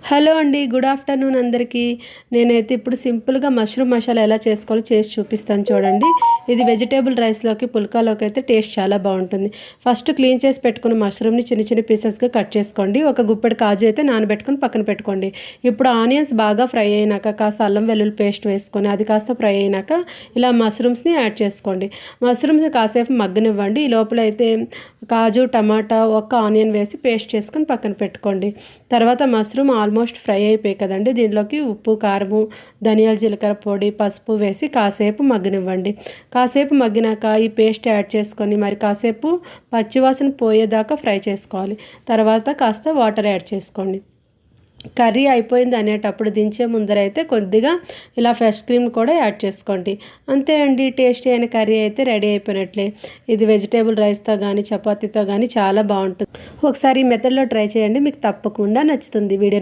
Hello అండి, good afternoon అందరికీ. నేనైతే ఇప్పుడు సింపుల్గా మష్రూమ్ మసాలా ఎలా చేసుకోవాలో చేసి చూపిస్తాను చూడండి. ఇది వెజిటేబుల్ రైస్లోకి పుల్కాలోకి అయితే టేస్ట్ చాలా బాగుంటుంది. ఫస్ట్ క్లీన్ చేసి పెట్టుకున్న మష్రూమ్ని చిన్న చిన్న పీసెస్గా కట్ చేసుకోండి. ఒక గుప్పెడు కాజు అయితే నానబెట్టుకొని పక్కన పెట్టుకోండి. ఇప్పుడు ఆనియన్స్ బాగా ఫ్రై అయినాక కాస్త అల్లం వెల్లుల్లి పేస్ట్ వేసుకొని అది కాస్త ఫ్రై అయినాక ఇలా మష్రూమ్స్ని యాడ్ చేసుకోండి. మష్రూమ్స్ని కాసేపు మగ్గనివ్వండి. ఈ లోపల అయితే కాజు, టమాటా, ఒక్క ఆనియన్ వేసి పేస్ట్ చేసుకొని పక్కన పెట్టుకోండి. తర్వాత మష్రూమ్ ఆల్మోస్ట్ ఫ్రై అయిపోయి కదండి, దీనిలోకి ఉప్పు, కారము, ధనియాల జీలకర్ర పొడి, పసుపు వేసి కాసేపు మగ్గనివ్వండి. కాసేపు మగ్గినాక ఈ పేస్ట్ యాడ్ చేసుకొని మరి కాసేపు పచ్చివాసన పోయేదాకా ఫ్రై చేసుకోవాలి. తర్వాత కాస్త వాటర్ యాడ్ చేసుకోండి. కర్రీ అయిపోయింది అనేటప్పుడు దించే ముందరైతే కొద్దిగా ఇలా ఫ్రెష్ క్రీమ్ కూడా యాడ్ చేసుకోండి. అంతే అండి, టేస్టీ అయిన కర్రీ అయితే రెడీ అయిపోయినట్లే. ఇది వెజిటేబుల్ రైస్తో కానీ చపాతీతో కానీ చాలా బాగుంటుంది. ఒకసారి ఈ మెథడ్లో ట్రై చేయండి, మీకు తప్పకుండా నచ్చుతుంది. వీడియో